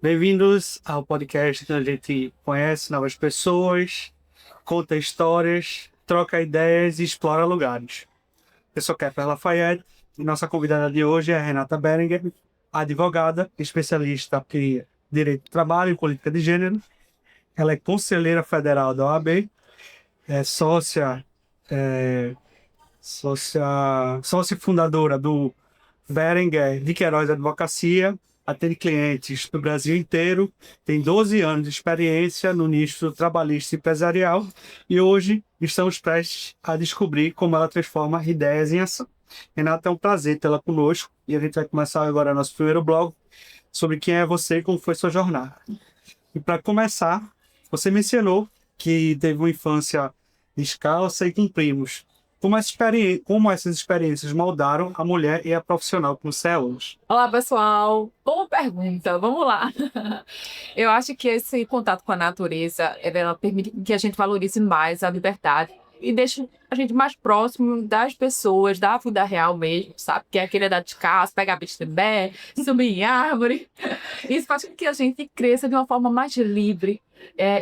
Bem-vindos ao podcast que a gente conhece novas pessoas, conta histórias, troca ideias e explora lugares. Eu sou Kepler Lafayette e nossa convidada de hoje é Renata Berenguer, advogada, especialista em Direito do Trabalho e Política de Gênero. Ela é conselheira federal da OAB, é é, sócia fundadora do Berenguer de Queiroz Advocacia, atende clientes do Brasil inteiro, tem 12 anos de experiência no nicho trabalhista e empresarial e hoje estamos prestes a descobrir como ela transforma ideias em ação. Renata, é um prazer tê-la conosco e a gente vai começar agora nosso primeiro blog sobre quem é você e como foi sua jornada. E para começar, você mencionou que teve uma infância descalça e com primos. Como essas experiências moldaram a mulher e a profissional que você é hoje? Olá, pessoal. Boa pergunta. Vamos lá. Eu acho que esse contato com a natureza, ela permite que a gente valorize mais a liberdade e deixe a gente mais próximo das pessoas, da vida real mesmo, sabe? Que é aquele andar de casa, pegar bicho de pé, subir em árvore. Isso faz com que a gente cresça de uma forma mais livre.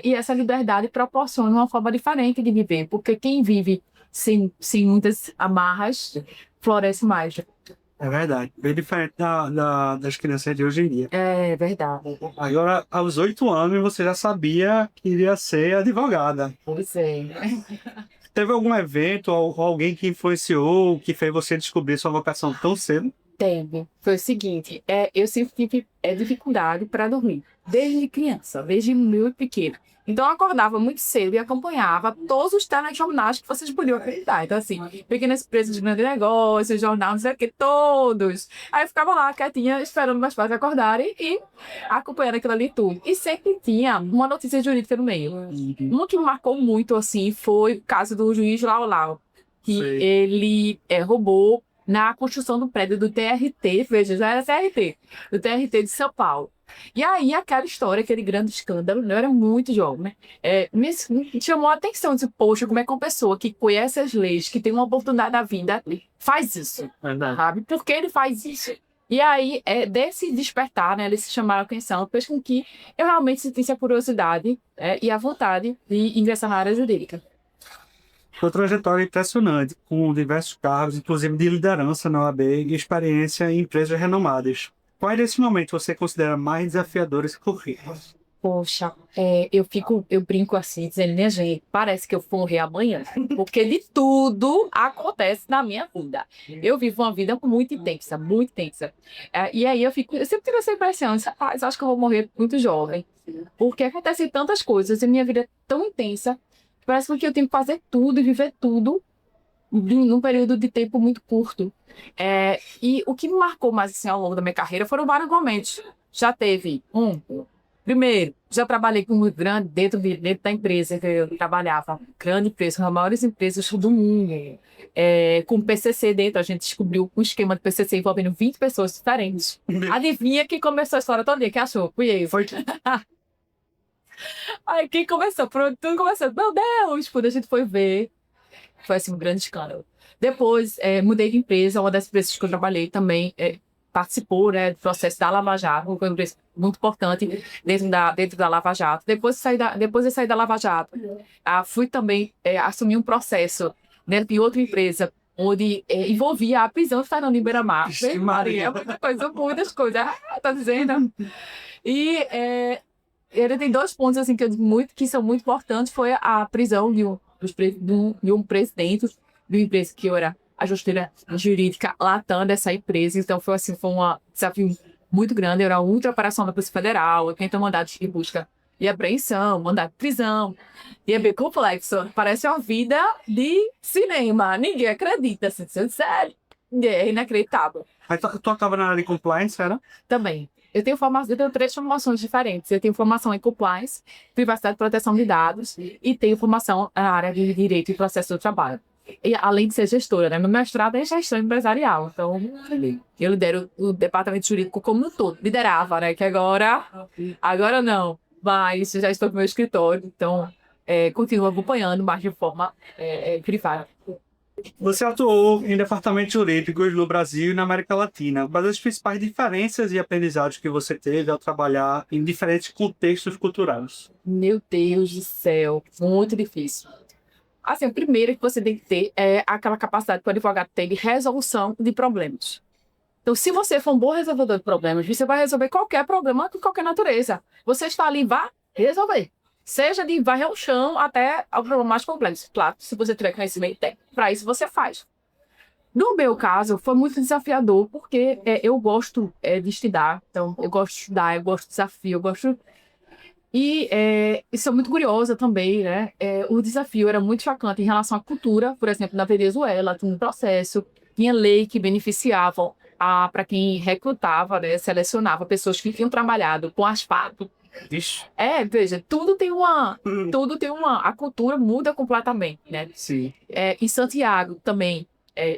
E essa liberdade proporciona uma forma diferente de viver, porque quem vive sem muitas amarras floresce mais. É verdade, bem diferente das crianças de hoje em dia. É verdade. Agora, aos 8 anos, você já sabia que iria ser advogada. Pois é. Teve algum evento ou alguém que influenciou, que fez você descobrir sua vocação tão cedo? Teve. Foi o seguinte, eu sempre tive dificuldade para dormir, desde criança, desde muito pequena. Então eu acordava muito cedo e acompanhava todos os telejornais que vocês podiam acreditar. Então, assim, pequenas empresas de grande negócio, jornal, não sei o que, todos. Aí eu ficava lá, quietinha, esperando meus pais acordarem e acompanhando aquilo ali tudo. E sempre tinha uma notícia jurídica no meio. Uma que me marcou muito, assim, foi o caso do juiz Lau Lau, que Sei. ele roubou na construção do prédio do TRT, veja, já era TRT, do TRT de São Paulo. E aí, aquela história, aquele grande escândalo, eu era muito jovem, né? Me chamou a atenção, disse, poxa, como é que uma pessoa que conhece as leis, que tem uma oportunidade na vida, faz isso, Verdade. sabe? Por que ele faz isso? E aí, desse despertar, né, eles se chamaram a atenção, fez com que eu realmente sentisse a curiosidade, e a vontade de ingressar na área jurídica. Sua trajetória é impressionante, com diversos cargos, inclusive de liderança na OAB e experiência em empresas renomadas. Quais desses momentos você considera mais desafiadores que currículos? Poxa, eu brinco assim, dizendo, minha gente, parece que eu vou morrer amanhã, porque de tudo acontece na minha vida. Eu vivo uma vida muito intensa, muito intensa. E aí eu sempre tive essa impressão, rapaz, acho que eu vou morrer muito jovem, porque acontecem tantas coisas e minha vida é tão intensa, que parece que eu tenho que fazer tudo e viver tudo num período de tempo muito curto. E o que me marcou mais assim, ao longo da minha carreira foram vários momentos. Já teve primeiro, já trabalhei com um grande dentro da empresa que eu trabalhava, grande empresa, uma das maiores empresas do mundo. Com PCC dentro, a gente descobriu um esquema de PCC envolvendo 20 pessoas diferentes. Adivinha quem começou a história toda? Quem achou? Fui eu. Foi Aí quem começou? Pronto, tudo começou. Meu Deus! Quando a gente foi ver, foi assim um grande escândalo. Depois, mudei de empresa, uma das empresas que eu trabalhei também participou, né, do processo da Lava Jato, foi uma empresa muito importante dentro da Lava Jato. Depois de sair da Lava Jato, fui também assumir um processo dentro de outra empresa, onde envolvia a prisão de Fernando em Beira-Mar. Vixe, Maria. Muitas coisas. Tá dizendo? E ele tem dois pontos assim que são muito importantes, foi a prisão de um presidente de uma empresa que eu era a gestora jurídica Latam dessa empresa. Então foi assim, foi um desafio muito grande. Eu era a última operação da Polícia Federal, quem tem mandados de busca e apreensão, mandado de prisão. E é bem complexo. Parece uma vida de cinema. Ninguém acredita, assim, sério. É inacreditável. Aí tu acaba na área de compliance, era? Também. Eu tenho três formações diferentes. Eu tenho formação em compliance, privacidade e proteção de dados, e tenho formação na área de direito e processo do trabalho. E, além de ser gestora, né? Meu mestrado é gestão empresarial. Então, eu lidero o departamento jurídico como um todo. Liderava, né? Que agora não. Mas já estou no meu escritório, então continuo acompanhando, mas de forma privada. Você atuou em departamentos jurídicos no Brasil e na América Latina. Quais as principais diferenças e aprendizados que você teve ao trabalhar em diferentes contextos culturais? Meu Deus do céu, muito difícil. Assim, o primeiro que você tem que ter é aquela capacidade que o advogado tem de resolução de problemas. Então, se você for um bom resolvedor de problemas, você vai resolver qualquer problema de qualquer natureza. Você está ali, vá resolver. Seja de varrer o chão até ao problema mais complexo. Claro, se você tiver conhecimento técnico, para isso você faz. No meu caso, foi muito desafiador, porque eu gosto de estudar. Então, eu gosto de estudar, eu gosto de desafio, eu gosto. E sou muito curiosa também, né? O desafio era muito chocante em relação à cultura. Por exemplo, na Venezuela, tinha um processo, tinha lei que beneficiavam para quem recrutava, né? Selecionava pessoas que tinham trabalhado com asfalto. Vixe. Veja, tudo tem uma. A cultura muda completamente, né? Sim. Em Santiago também,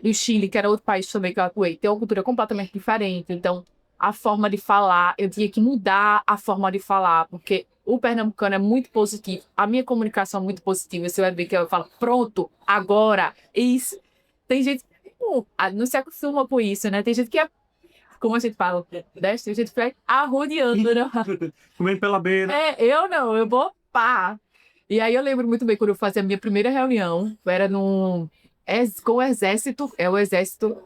no Chile, que era outro país também que eu atuei, tem uma cultura completamente diferente. Então, a forma de falar, eu tinha que mudar a forma de falar, porque o pernambucano é muito positivo, a minha comunicação é muito positiva. Você vai ver que eu falo, pronto, agora, isso. Tem gente que não se acostuma com isso, né? Tem gente que como a gente fala, né? Tem gente que fica arrodeando, né? Comendo pela beira. Eu não, eu vou pá. E aí eu lembro muito bem quando eu fazia a minha primeira reunião, era com o exército, é o exército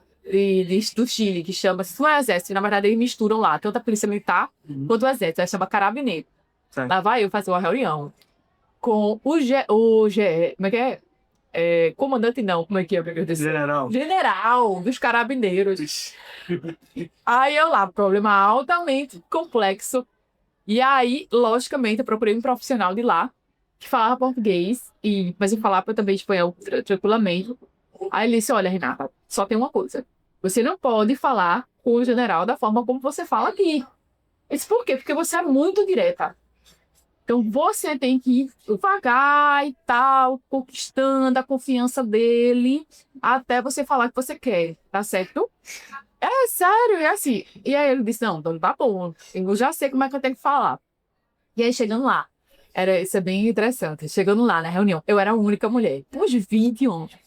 do Chile, que chama-se, não é exército, na verdade eles misturam lá, tanto a polícia militar quanto o exército, aí chama Carabineiro. Certo. Lá vai eu fazer uma reunião com como é que é? Comandante não, como é que é? Meu Deus do céu? General. General dos Carabineiros. Vixe. Aí eu lá, problema altamente complexo. E aí, logicamente, eu procurei um profissional de lá que falava português, mas eu falava também espanhol tranquilamente. Aí ele disse: Olha, Renata, só tem uma coisa. Você não pode falar com o general da forma como você fala aqui. Eu disse: Por quê? Porque você é muito direta. Então você tem que ir devagar e tal, conquistando a confiança dele, até você falar o que você quer, tá certo? É sério, é assim. E aí ele disse: Não, então tá bom, eu já sei como é que eu tenho que falar. E aí, chegando lá, isso é bem interessante. Chegando lá na reunião, eu era a única mulher, uns 20 homens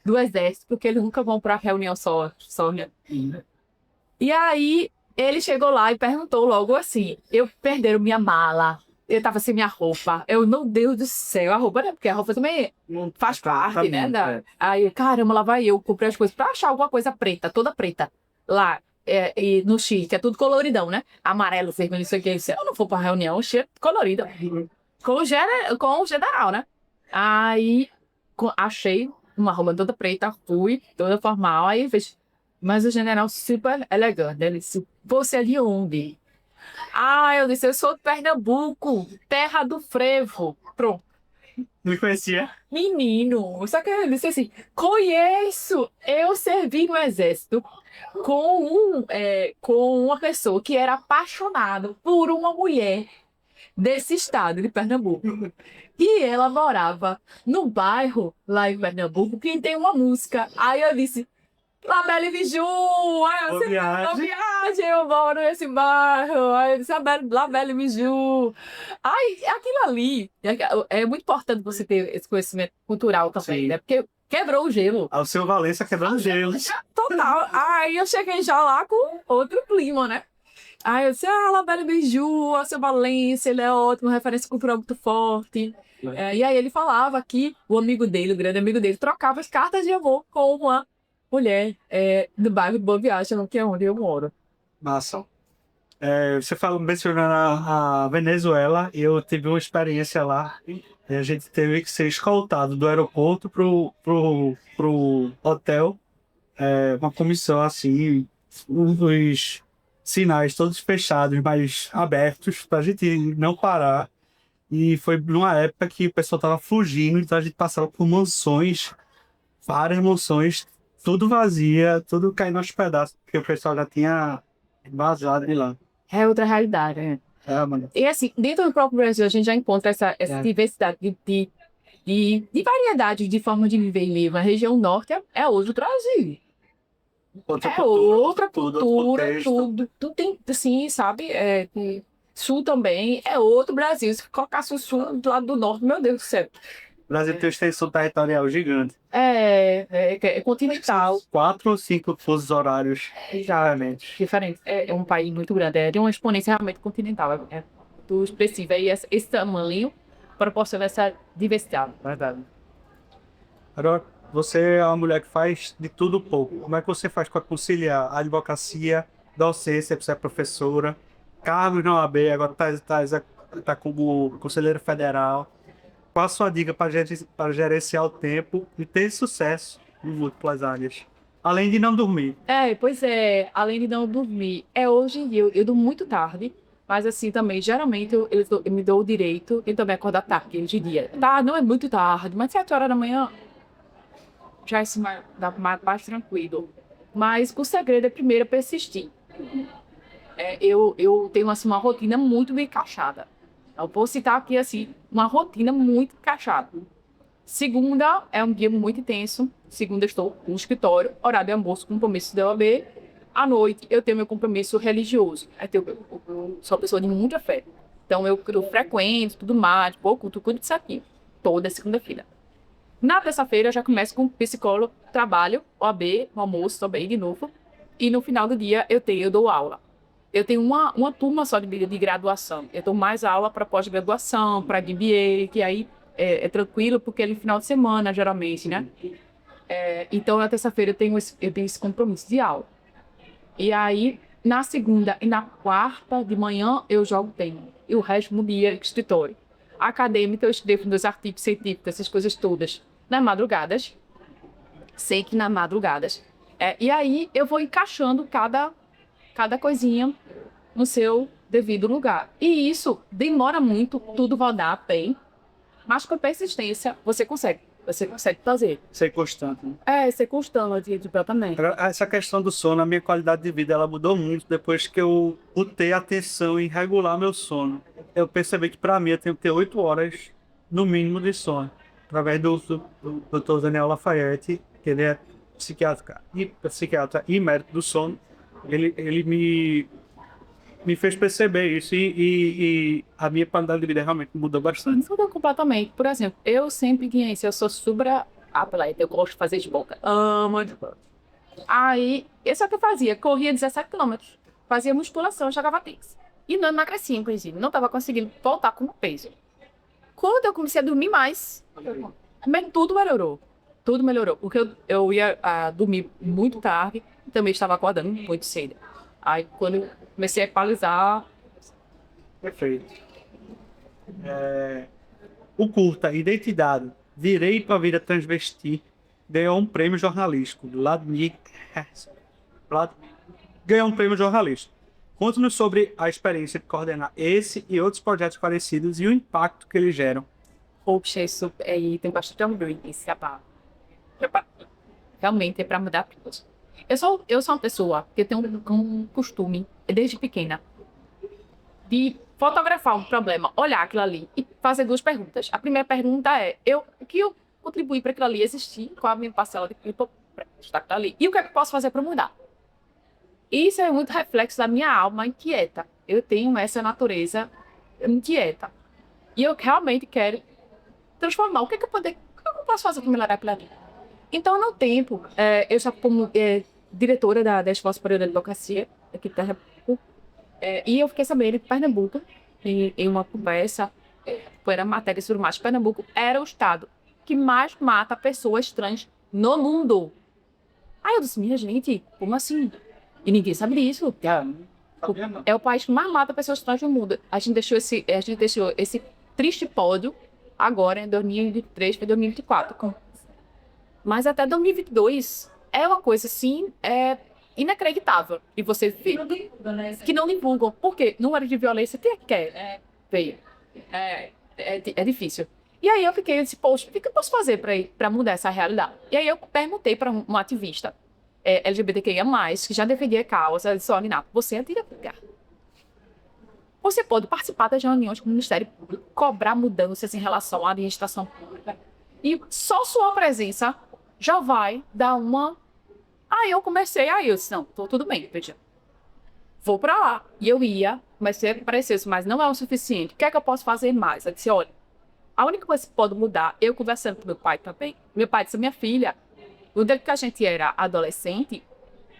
do exército, porque eles nunca vão pra reunião só, né? E aí, ele chegou lá e perguntou logo assim: perderam minha mala, eu tava sem minha roupa. Meu Deus do céu, a roupa, né? Porque a roupa também faz parte, né? Aí, caramba, lá vai eu, comprei as coisas pra achar alguma coisa preta, toda preta. Lá, e no Chile, que é tudo coloridão, né? Amarelo, vermelho, isso aqui. Se eu não for pra reunião, cheio colorida. Com o general, né? Aí, achei uma roupa toda preta, fui, toda formal. Aí, vejo, mas o general super elegante. Ele disse: Você é de onde? Eu disse: Eu sou de Pernambuco, terra do frevo. Pronto. Não conhecia? Menino, só que ele disse assim: Conheço, eu servi no exército com uma pessoa que era apaixonada por uma mulher desse estado de Pernambuco. E ela morava no bairro lá em Pernambuco que tem uma música. Aí eu disse: Labelle Biju! Aí eu disse: viagem, eu moro nesse bairro. Aí eu disse: Labelle Biju! Aí aquilo ali é muito importante você ter esse conhecimento cultural também, Sim. né? Porque quebrou o gelo. Ao seu Valença quebrando gelo. Total. Aí eu cheguei já lá com outro clima, né? Aí eu disse: Labelle Biju, a seu Valência, ele é ótimo, referência cultural muito forte. E aí ele falava que o amigo dele, o grande amigo dele, trocava as cartas de amor com uma mulher do bairro de Boa Viagem, que é onde eu moro. Massa. Você mencionando a Venezuela, eu tive uma experiência lá. E a gente teve que ser escoltado do aeroporto pro hotel. Uma comissão assim, os sinais todos fechados, mas abertos, pra gente não parar. E foi numa época que o pessoal tava fugindo, então a gente passava por mansões, várias mansões, tudo vazia, tudo caindo aos pedaços, porque o pessoal já tinha vazado de lá. É outra realidade, né? Mano. E assim, dentro do próprio Brasil, a gente já encontra essa diversidade de variedade de forma de viver mesmo. A região norte é outro Brasil. Outra Outra cultura, cultura, tudo tem, assim, sabe? Sul também é outro Brasil. Se colocasse o sul do lado do norte, meu Deus do céu. O Brasil tem uma extensão territorial gigante. É continental, 4 ou 5 fusos horários diariamente. diferente. É um país muito grande, é de uma exponência realmente continental. É muito expressiva. E esse tamanho proporciona essa diversidade. Verdade. Agora, você é uma mulher que faz de tudo um pouco. Como é que você faz para conciliar a advocacia, docência, você é professora, cargos na OAB, agora tá como conselheira federal. Qual a sua dica para gerenciar o tempo e ter sucesso em múltiplas áreas? Além de não dormir. Pois é, além de não dormir, hoje em dia eu durmo muito tarde, mas assim também, geralmente eu me dou o direito de também acordar tarde, de dia. Tá, não é muito tarde, mas 7 horas da manhã já é assim, dá mais tranquilo. Mas o segredo é primeiro persistir. Eu tenho assim, uma rotina muito bem encaixada. Eu posso citar aqui assim, uma rotina muito encaixada. Segunda é um dia muito intenso. Segunda eu estou no escritório, horário de almoço, compromisso da OAB. À noite eu tenho meu compromisso religioso. Eu sou uma pessoa de muita fé. Então eu frequento tudo mais, pouco, tudo isso aqui. Toda segunda-feira. Na terça-feira eu já começo com psicólogo, trabalho, OAB, almoço também de novo. E no final do dia eu dou aula. Eu tenho uma turma só de graduação. Eu dou mais aula para pós-graduação, para MBA, que aí é tranquilo, porque é no final de semana, geralmente, né? Então, na terça-feira eu tenho esse compromisso de aula. E aí, na segunda e na quarta de manhã, eu jogo tênis. E o resto do dia, escritório. Acadêmica, eu escrevo meus artigos científicos, essas coisas todas, nas madrugadas. Sei que nas madrugadas. E aí, eu vou encaixando cada coisinha no seu devido lugar. E isso demora muito, tudo vai dar bem, mas com persistência você consegue. Você consegue fazer. Ser constante, né? Ser constante, exatamente. Agora, essa questão do sono, a minha qualidade de vida, ela mudou muito depois que eu botei atenção em regular meu sono. Eu percebi que para mim eu tenho que ter 8 horas no mínimo de sono. Através do Dr. Daniel Lafayette, que ele é psiquiatra e médico do sono, ele me fez perceber isso e a minha qualidade de vida realmente mudou bastante. Mudou completamente. Por exemplo, eu sempre tinha isso, eu sou super atleta, eu gosto de fazer de boca. Amo de boca. Aí, isso é o que eu fazia, corria 17 quilômetros, fazia musculação, jogava tênis. E não emagrecia, inclusive, não estava conseguindo voltar com o peso. Quando eu comecei a dormir mais, tudo melhorou. Tudo melhorou, porque eu ia dormir muito tarde, também estava acordando muito cedo. Aí, quando eu comecei a equalizar... Perfeito. O curta Identidade, Direito à Vida Transvesti ganhou um prêmio jornalístico. Vladimir ganhou um prêmio jornalístico. Conte-nos sobre a experiência de coordenar esse e outros projetos parecidos e o impacto que eles geram. Poxa, isso aí tem bastante orgulho nesse trabalho. Realmente é para mudar tudo. Eu sou uma pessoa que tem um costume, desde pequena, de fotografar um problema, olhar aquilo ali e fazer duas perguntas. A primeira pergunta é: o que eu contribuí para aquilo ali existir? Qual a minha parcela de culpa para estar aquilo ali? E o que é que eu posso fazer para mudar? Isso é muito reflexo da minha alma inquieta. Eu tenho essa natureza inquieta. E eu realmente quero transformar. O que é que eu posso fazer para melhorar aquilo ali? Então, no tempo, eu já como diretora da Escola Superior de Advocacia, aqui de Pernambuco, e eu fiquei sabendo que Pernambuco, em uma conversa, era matéria sobre mais, Pernambuco era o estado que mais mata pessoas trans no mundo. Aí eu disse, minha gente, como assim? E ninguém sabe disso. É o país que mais mata pessoas trans no mundo. A gente deixou esse triste pódio agora, em 2023 para 2024. Mas até 2022 é uma coisa assim, inacreditável. E você fica que não divulgam. Por quê? Número de violência veio. É difícil. E aí eu disse, poxa, o que eu posso fazer para mudar essa realidade? E aí eu perguntei para um ativista LGBTQIA+, que já defendia a causa, disse, olha, Ninato, você é advogada. Você pode participar das reuniões com o Ministério Público, cobrar mudanças em relação à administração pública. E só sua presença já vai dar uma... Aí eu comecei, eu disse, não, tudo bem, veja. Vou para lá. E eu ia, mas se aparecesse, mas não é o suficiente. O que é que eu posso fazer mais? Eu disse, olha, A única coisa que pode mudar, eu conversando com meu pai também, meu pai disse, minha filha, no dia que a gente era adolescente,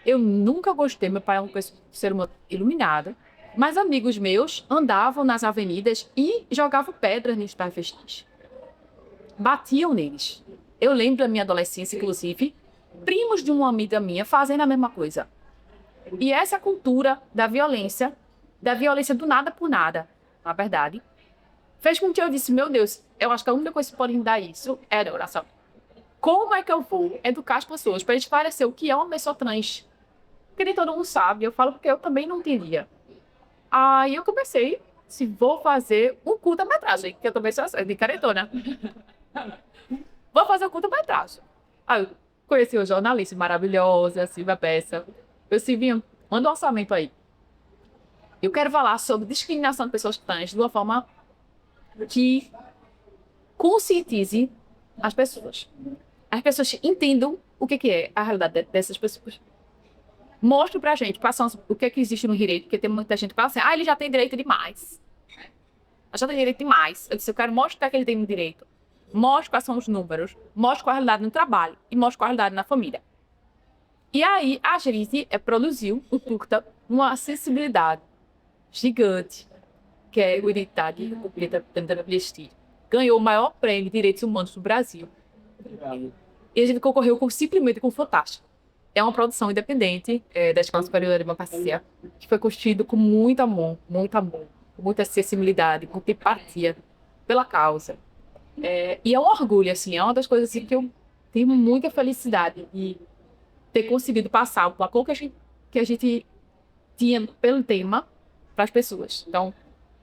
eu nunca gostei, meu pai é um ser humano iluminado, mas amigos meus andavam nas avenidas e jogavam pedras nos travestis. Batiam neles. Eu lembro da minha adolescência, inclusive, primos de uma amiga minha fazendo a mesma coisa. E essa cultura da violência do nada por nada, na verdade, fez com que eu disse, meu Deus, eu acho que a única coisa que pode me dar isso é a oração. Como é que eu vou educar as pessoas para esclarecer o que é uma pessoa trans? Porque nem todo mundo sabe, eu falo porque eu também não entendia. Aí eu comecei, se vou fazer um curta-metragem, que eu também sou de caretona. Vou fazer um curta-metragem. Aí eu conheci o jornalista maravilhosa, a Silvia Peça. Eu, Silvinha, manda um orçamento aí. Eu quero falar sobre discriminação de pessoas trans de uma forma que conscientize as pessoas. As pessoas entendam o que é a realidade dessas pessoas. Mostre pra gente o que é que existe no direito, porque tem muita gente que fala assim, ele já tem direito demais. Já tem direito demais. Eu disse, eu quero mostrar que ele tem direito. Mostre quais são os números, mostre qual é a realidade no trabalho e mostre qual é a realidade na família. E aí, a gente produziu o curta uma acessibilidade gigante, que é o Identidade da Amnistia. Ganhou o maior prêmio de direitos humanos do Brasil. E a gente concorreu simplesmente com o Fantástico. É uma produção independente da Escola Superior de Democracia, que foi construído com muito amor, com muita acessibilidade, com empatia pela causa. E é um orgulho, assim, é uma das coisas assim, que eu tenho muita felicidade de ter conseguido passar o placô que a gente tinha pelo tema para as pessoas. Então,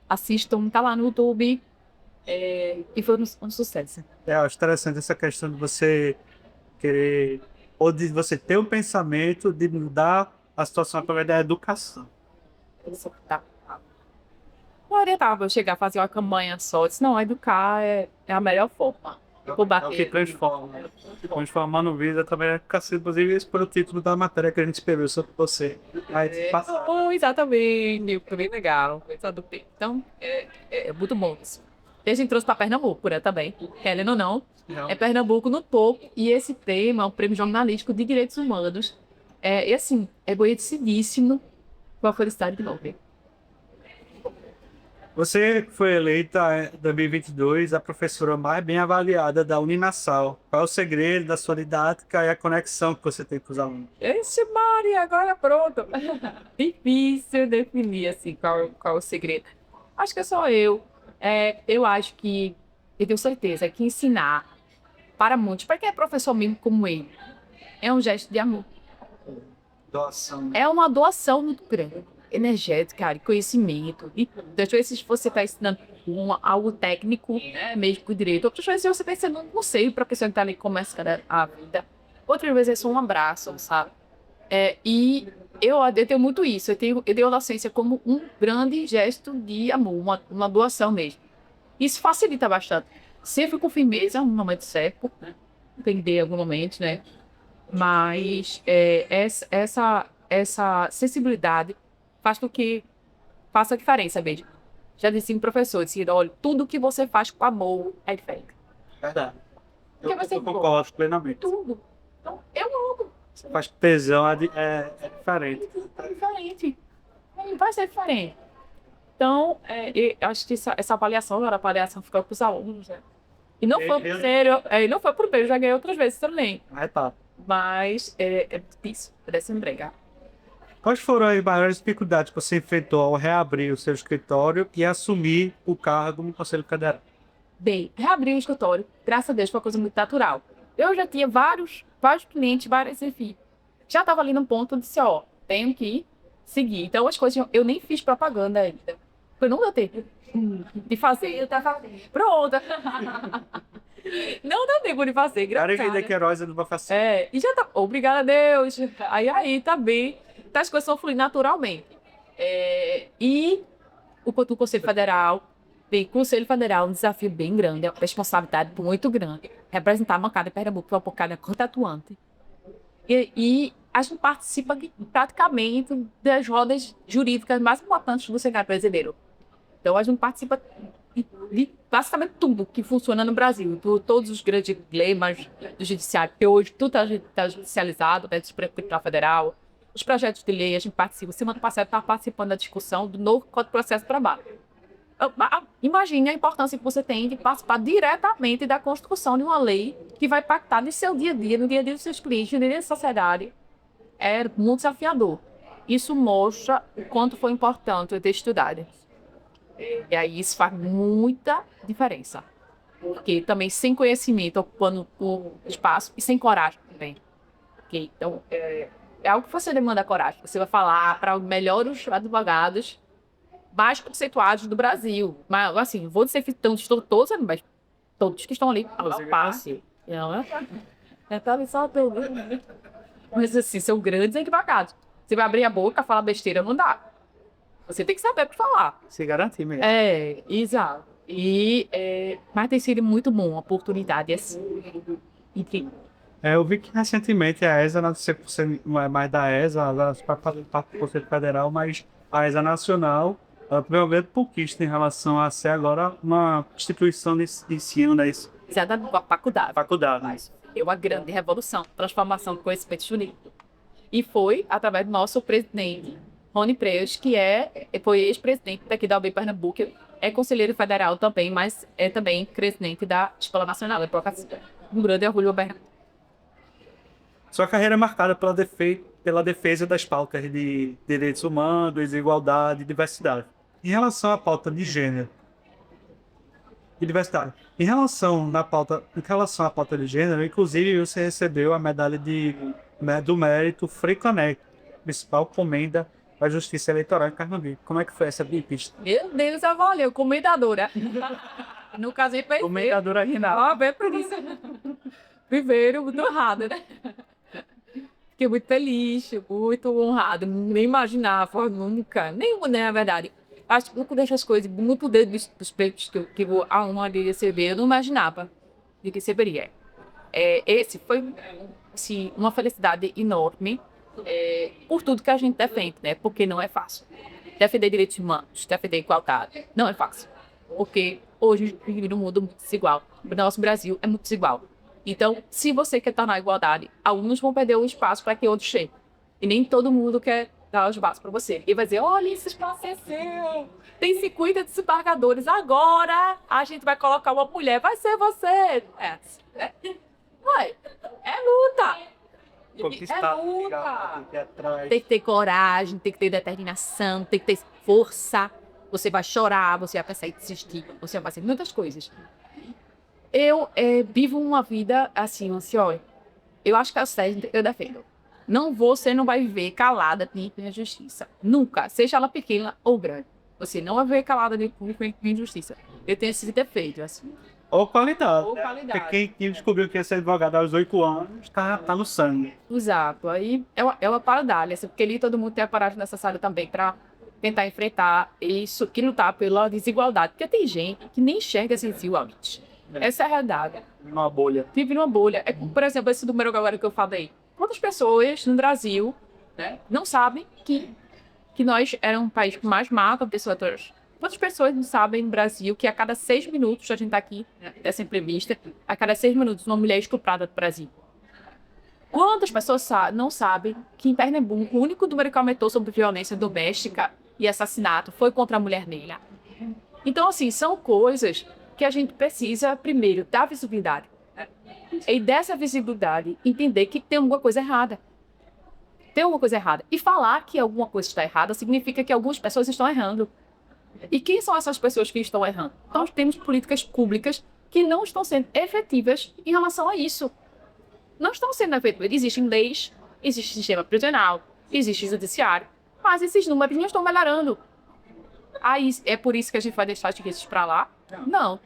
assistam, tá lá no YouTube, e foi um sucesso. Eu acho interessante essa questão de você querer, ou de você ter um pensamento de mudar a situação através da educação. Tá. Não orientava eu chegar a fazer uma campanha só. Eu disse, não, educar é a melhor forma. É o que transforma. Transformando vida também é educação. Inclusive, esse foi o título da matéria que a gente escreveu sobre você. Exatamente, foi bem legal. Então, é muito bom isso. E a gente trouxe para Pernambuco, né, também. Querendo ou não, é Pernambuco no topo. E esse tema é um prêmio jornalístico de direitos humanos. E assim, é conhecidíssimo com a felicidade de novo. Você foi eleita em 2022 a professora mais bem avaliada da Uninasal. Qual é o segredo da sua didática e a conexão que você tem com os alunos? Esse Mari, agora pronto. Difícil definir assim, qual é o segredo. Acho que sou eu. Eu acho que, eu tenho certeza, que ensinar para muitos, para quem é professor mesmo como ele, é um gesto de amor. Doação. É uma doação muito grande, energética, de conhecimento. E às vezes você está ensinando algo técnico, né, mesmo com direito. Outras vezes você está ensinando um conselho para a pessoa que está ali começando a vida. Outras vezes é só um abraço, sabe? E eu tenho muito isso. Eu tenho a docência como um grande gesto de amor, uma doação mesmo. Isso facilita bastante. Sempre com firmeza, no momento certo, né? Entender algum momento, né? Mas essa sensibilidade faz com que faça a diferença mesmo. Já disse um professor, disse, olha, tudo que você faz com amor é diferente. Verdade. Porque você Eu concordo plenamente. tudo. Então, eu amo. Você faz com tesão, é diferente. É diferente. Vai ser diferente. Então, eu acho que essa avaliação, agora a avaliação fica para os alunos, né? E não foi por sério, não foi por bem, eu já ganhei outras vezes também. Tá. Mas é difícil, pudesse empregar. Quais foram as maiores dificuldades que você enfrentou ao reabrir o seu escritório e assumir o cargo no Conselho Federal? Bem, reabri o escritório, graças a Deus, foi uma coisa muito natural. Eu já tinha vários clientes, enfim. Já estava ali no ponto de disse, tenho que seguir. Então, as coisas, eu nem fiz propaganda ainda. Eu não deu tempo de fazer. Eu tava fazendo. Pronto. Não deu tempo de fazer, graças a Ainda Deus. que Queiroz não vai fazer. E já tá. Obrigada a Deus. Aí tá bem. Então, as coisas são fluindo naturalmente. E o Conselho Federal. Bem, Conselho Federal é um desafio bem grande, é uma responsabilidade muito grande. Representar a bancada de Pernambuco é uma bancada muito atuante. E a gente participa praticamente das rodas jurídicas mais importantes do cenário brasileiro. Então, a gente participa de basicamente tudo que funciona no Brasil, todos os grandes dilemas do judiciário, porque hoje tudo está judicializado, né, do Supremo Tribunal Federal, os projetos de lei, a gente participa. Semana passada estava participando da discussão do novo Código de Processo do Trabalho. Imagine a importância que você tem de participar diretamente da construção de uma lei que vai impactar no seu dia a dia, no dia a dia dos seus clientes, no dia a dia da sociedade. É muito desafiador. Isso mostra o quanto foi importante eu ter estudado. E aí isso faz muita diferença. Porque também sem conhecimento, ocupando o espaço, e sem coragem também. Okay? Então, é algo que você demanda coragem. Você vai falar para os melhores advogados mais conceituados do Brasil. Mas, assim, vou dizer que estou todos, mas todos que estão ali ao passe. Mas, assim, são grandes advogados. Você vai abrir a boca, falar besteira, não dá. Você tem que saber o que falar. Se garantir mesmo. Exato. Mas tem sido muito bom, a oportunidade, assim. Enfim. Eu vi que recentemente a ESA, não sei se não é mais da ESA, para o Conselho Federal, mas a ESA Nacional, provavelmente pouquíssimo em relação a ser agora uma instituição de ensino, né? Exatamente, com a faculdade. Faculdade. Mas é uma grande revolução, transformação do conhecimento jurídico. E foi através do nosso presidente, Rony Preus, que foi ex-presidente daqui da UB Pernambuco, é conselheiro federal também, mas é também presidente da Escola Nacional da Advocacia. Um grande orgulho, Alberto. Sua carreira é marcada pela defesa das pautas de direitos humanos, desigualdade e diversidade. Em relação à pauta de gênero e diversidade, em relação à pauta de gênero, inclusive você recebeu a medalha do mérito Frei Caneco, principal comenda da Justiça Eleitoral em Pernambuco. Como é que foi essa pista? Meu Deus, valeu, comendadora. No caso, aí, Comendadora Rinaldo. bem por isso. Primeiro, muito honrada, né? Fiquei muito feliz, muito honrada. Nem imaginava, nunca. Nenhuma, né, na verdade. Acho que muito dessas coisas, muito dos peitos que eu iria receber, eu não imaginava de que receberia. Esse foi, assim, uma felicidade enorme por tudo que a gente defende, né? Porque não é fácil. Defender direitos humanos, defender igualdade, não é fácil. Porque hoje a gente vive num mundo muito desigual. O nosso Brasil é muito desigual. Então, se você quer estar na igualdade, alguns vão perder o espaço para que outros cheguem. E nem todo mundo quer dar o espaço para você. E vai dizer, olha, esse espaço é seu. Tem 50 desembargadores. Agora a gente vai colocar uma mulher. Vai ser você. É luta. Conquistar, É luta. atrás. Tem que ter coragem, tem que ter determinação, tem que ter força. Você vai chorar, você vai pensar em desistir, você vai fazer muitas coisas. Eu vivo uma vida assim, olha, eu acho que a série eu defendo. Você não vai viver calada de injustiça. Nunca, seja ela pequena ou grande. Você não vai viver calada de injustiça. Eu tenho esse defeito, assim. Ou qualidade. Ou qualidade. Porque quem descobriu que ia ser advogado aos 8 anos, tá no sangue. Exato. Aí é uma paradalha, assim, porque ali todo mundo tem a coragem necessária também para tentar enfrentar isso, que lutar pela desigualdade. Porque tem gente que nem enxerga desigualmente. Essa é a realidade. Uma bolha. Vive numa bolha. Por exemplo, esse número agora que eu falei. Quantas pessoas no Brasil, né, não sabem que nós éramos um país que mais mata pessoas trans? Quantas pessoas não sabem no Brasil que a cada 6 minutos, a gente está aqui nessa entrevista, a cada 6 minutos uma mulher é estuprada no Brasil? Quantas pessoas não sabem que em Pernambuco o único número que aumentou sobre violência doméstica e assassinato foi contra a mulher negra? Então, assim, são coisas que a gente precisa, primeiro, dar visibilidade. E dessa visibilidade, entender que tem alguma coisa errada. Tem alguma coisa errada. E falar que alguma coisa está errada significa que algumas pessoas estão errando. E quem são essas pessoas que estão errando? Nós temos políticas públicas que não estão sendo efetivas em relação a isso. Não estão sendo efetivas. Existem leis, existe sistema prisional, existe judiciário, mas esses números não estão melhorando. Aí é por isso que a gente vai deixar as crianças para lá? Não.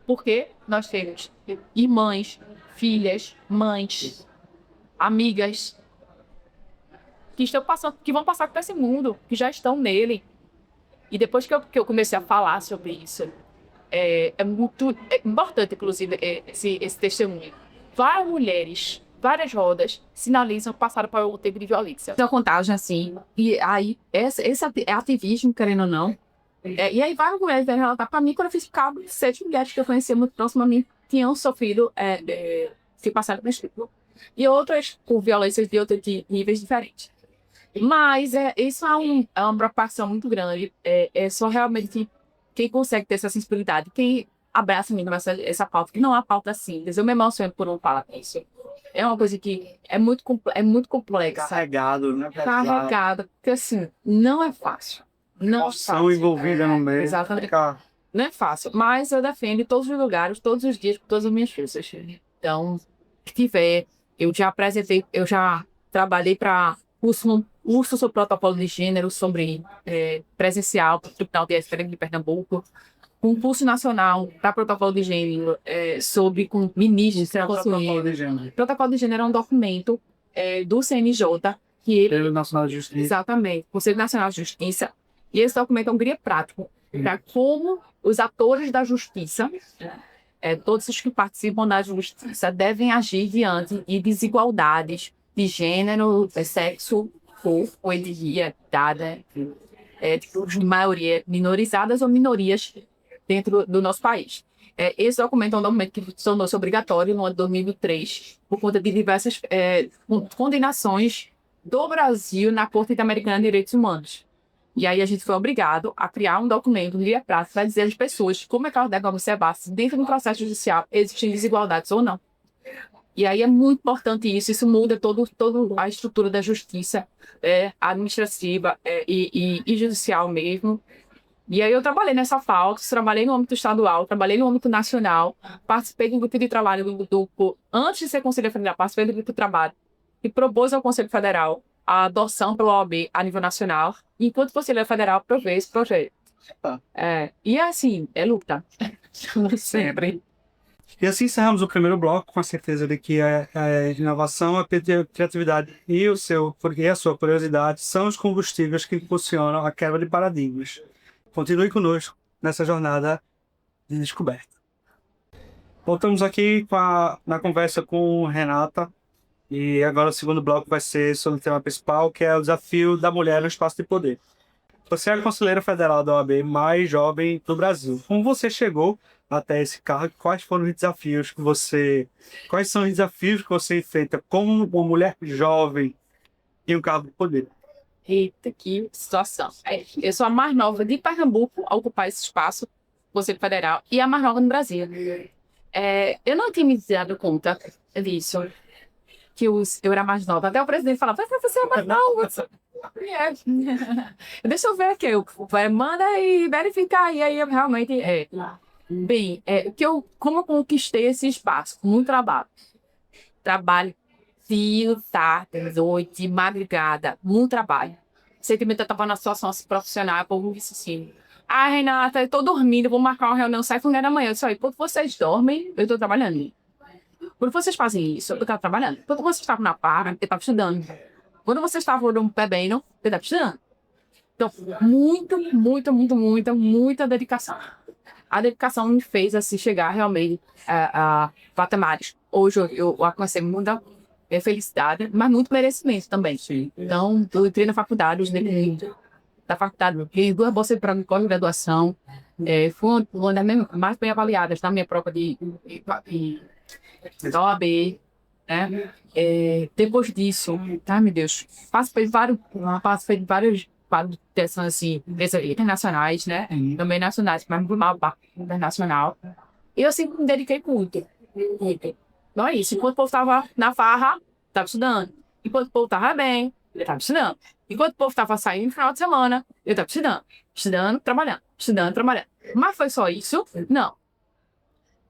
Porque nós temos irmãs, filhas, mães, amigas que vão passar por esse mundo, que já estão nele. E depois que eu comecei a falar sobre isso, é muito importante, inclusive, esse testemunho. Várias mulheres, várias rodas, sinalizam que passaram por algum tipo de violência. Então, a contagem, assim, e aí, esse ativismo, querendo ou não, E aí várias mulheres vieram relatar para mim, quando eu fiz cabo, 7 mulheres que eu conhecia muito próximo a mim tinham sofrido, se passaram por estupro. E outras por violências de outros níveis diferentes. Mas isso é uma preocupação muito grande. É só realmente quem consegue ter essa sensibilidade, quem abraça mesmo essa pauta, que não é uma pauta simples. Eu me emociono por não falar disso. É uma coisa que é muito complexa. Carregado, né? Carregada, porque assim, não é fácil. Não é Emoção fácil. envolvida no meio. Exatamente. Fica- Não é fácil, mas eu defendo em todos os lugares, todos os dias, com todas as minhas forças. Então, que tiver, eu já trabalhei para curso sobre protocolo de gênero, sobre presencial para o Tribunal de Ética de Pernambuco, concurso nacional para protocolo de gênero, sobre com ministros, Protocolo de gênero. Protocolo de gênero é um documento do CNJ, que ele Conselho Nacional de Justiça. exatamente, Conselho Nacional de Justiça. E esse documento é um guia prático para como os atores da justiça, todos os que participam da justiça, devem agir diante de desigualdades de gênero, sexo, cor, ou etnia, idade, de maioria minorizadas ou minorias dentro do nosso país. Esse documento é um documento que tornou-se obrigatório no ano de 2003 por conta de diversas condenações do Brasil na Corte Interamericana de Direitos Humanos. E aí a gente foi obrigado a criar um documento, um guia prático, para dizer às pessoas como é que elas devem observar se dentro do processo judicial existem desigualdades ou não. E aí é muito importante isso muda toda a estrutura da justiça administrativa e judicial mesmo. E aí eu trabalhei nessa FAUX, trabalhei no âmbito estadual, trabalhei no âmbito nacional, participei do grupo de trabalho antes de ser conselheiro federal, participei do grupo de trabalho e propôs ao Conselho Federal a adoção pela OAB a nível nacional, e enquanto conselheiro federal, provei esse projeto. E assim, é luta. Sempre. E assim encerramos o primeiro bloco, com a certeza de que a inovação, a criatividade e a sua curiosidade são os combustíveis que impulsionam a quebra de paradigmas. Continue conosco nessa jornada de descoberta. Voltamos aqui na conversa com Renata, e agora o segundo bloco vai ser sobre o tema principal, que é o desafio da mulher no espaço de poder. Você é a conselheira federal da OAB mais jovem do Brasil. Como você chegou até esse cargo? Quais são os desafios que você enfrenta como uma mulher jovem em um cargo de poder? Eita, que situação. Eu sou a mais nova de Pernambuco a ocupar esse espaço, Conselho Federal, e a mais nova no Brasil. Eu não tinha me dado conta disso, que eu era mais nova. Até o presidente falava, você é mais nova. Deixa eu ver aqui, manda e verificar. E aí eu realmente bem, como eu conquistei esse espaço? Com muito trabalho. Trabalho dia, tarde, noite, madrugada, muito trabalho. Recentemente eu estava na situação assim, profissional, o povo me disse assim, Renata, eu tô dormindo, vou marcar uma reunião, sai com 10 da manhã. Eu disse, olha, quando vocês dormem, eu tô trabalhando. Quando vocês fazem isso, eu estava trabalhando. Quando vocês estavam na parra, eu estava estudando. Quando vocês estavam bebendo, eu estava estudando. Então, muita dedicação. A dedicação me fez assim, chegar realmente a patamares. Hoje eu alcancei muita felicidade, mas muito merecimento também. Sim. Então, eu entrei na faculdade, eu estudei muito. Da faculdade, eu ganhei 2 bolsas para pós-graduação. Fui uma das mais bem avaliadas na minha prova de da OAB, né? Depois disso, meu Deus, participei de vários dessas assim, internacionais, né? Também nacionais, mas muito mal internacional. E eu sempre me dediquei muito. Então é isso. Enquanto o povo estava na farra, estava estudando. Enquanto o povo estava bem, eu estava estudando. Enquanto o povo estava saindo no final de semana, eu estava estudando. Estudando, trabalhando. Estudando, trabalhando. Mas foi só isso? Não.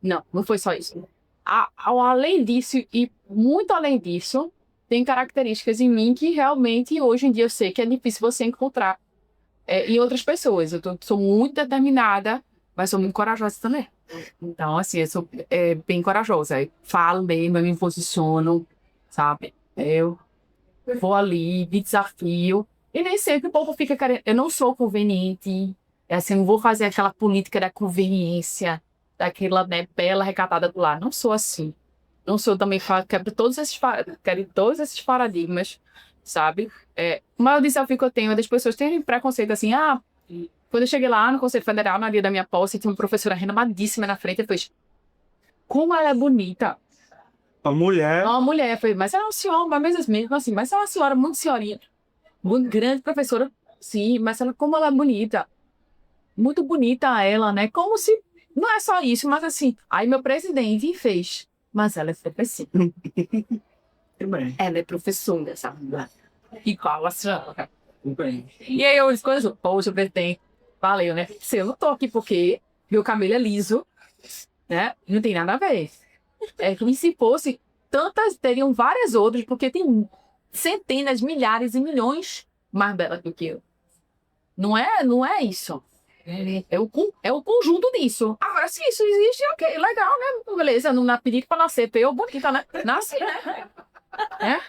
Não foi só isso. Além disso, e muito além disso, tem características em mim que realmente hoje em dia eu sei que é difícil você encontrar em outras pessoas. Eu sou muito determinada, mas sou muito corajosa também. Então, assim, eu sou bem corajosa. Eu falo mesmo, eu me posiciono, sabe? Eu vou ali, me desafio. E nem sempre o povo fica querendo. Eu não sou conveniente. Assim, não vou fazer aquela política da conveniência, daquela bela recatada do lar. Não sou assim. Não sou também, quero todos esses paradigmas, sabe? O maior desafio que eu tenho é das pessoas terem preconceito assim, Quando eu cheguei lá no Conselho Federal, na dia da minha posse, tinha uma professora renomadíssima na frente e fez: como ela é bonita. A mulher, Uma mulher, foi, mas ela é uma senhora, mas mesmo assim, mas ela é uma senhora muito senhorinha, muito grande professora, sim, mas ela, como ela é bonita, muito bonita ela, né? Como se, não é só isso, mas assim, aí meu presidente fez, mas ela é professora, tudo bem. ela é professora, sabe? Igual a senhora. Tudo bem. E aí eu disse, poxa, presidente, valeu, né? Se eu não tô aqui porque meu cabelo é liso, né? Não tem nada a ver. É que se fosse, tantas, teriam várias outras, porque tem centenas, milhares e milhões mais belas do que eu. Não é isso. É o conjunto disso. Agora, se isso existe, ok, legal, né? Beleza, não na perigo para nascer feio ou bonita, né? Nasce, né? É.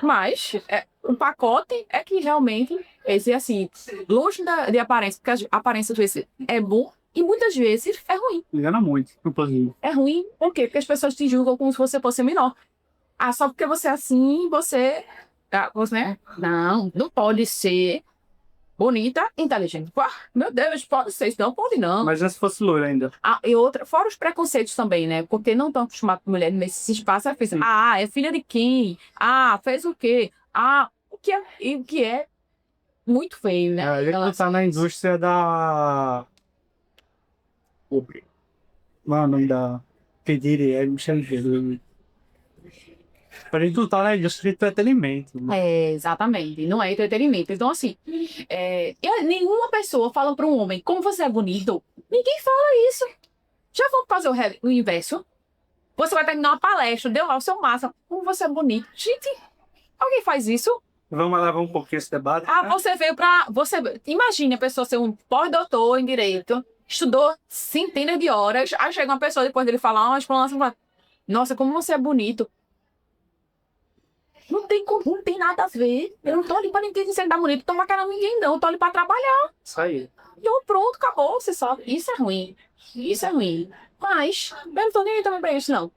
Mas o pacote é que realmente, esse assim, longe de aparência, porque a aparência às vezes é bom e muitas vezes é ruim. Engana muito, inclusive. É ruim, por quê? Porque as pessoas te julgam como se você fosse menor. Ah, só porque você é assim, você, né? Não, não pode ser bonita, inteligente. Pá, meu Deus, pode ser isso, não pode não. Mas já se fosse loira ainda. Ah, e outra, fora os preconceitos também, né? Porque não estão acostumados com mulher nesse espaço. Aí pensa, é filha de quem? Ah, fez o quê? Ah, o que é muito feio, né? Ele Ela- tá na indústria da. Não é o nome da. Pedire, é Michel Jesus. Pra gente não tá na indústria de entretenimento. Né? É, exatamente, não é entretenimento. Então, assim, nenhuma pessoa fala para um homem como você é bonito. Ninguém fala isso. Já vou fazer o inverso. Você vai terminar uma palestra, deu lá o seu máximo. Como você é bonito. Gente, alguém faz isso? Vamos levar um pouquinho esse debate. Ah, né? você veio para. Imagine a pessoa ser um pós-doutor em direito, estudou centenas de horas, aí chega uma pessoa depois dele falar uma explanação e fala: nossa, como você é bonito. Não tem nada a ver. Eu não tô ali para ninguém dizer que tá bonito, não tô macarrão ninguém, não. Eu tô ali para trabalhar. Isso aí. Então, pronto, acabou, você sabe. Isso é ruim. Isso é ruim. Mas, eu não tô nem aí também pra isso, não.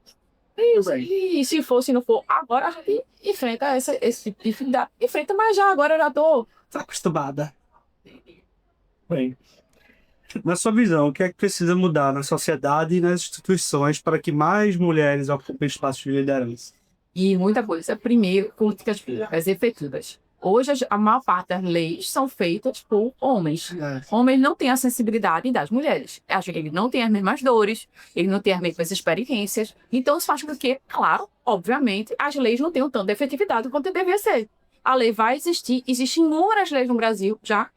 E se for, se não for, agora a gente enfrenta esse tipo de dificuldade. Enfrenta, mas já agora eu já tô. Tá acostumada. Bem. Na sua visão, o que é que precisa mudar na sociedade e nas instituições para que mais mulheres ocupem espaços de liderança? E muita coisa. Primeiro, políticas públicas efetivas. Hoje, a maior parte das leis são feitas por homens. Homens não têm a sensibilidade das mulheres. Acho que eles não têm as mesmas dores, eles não têm as mesmas experiências. Então, isso faz com que, claro, obviamente, as leis não tenham tanta efetividade quanto deveria ser. A lei vai existir, existem inúmeras leis no Brasil já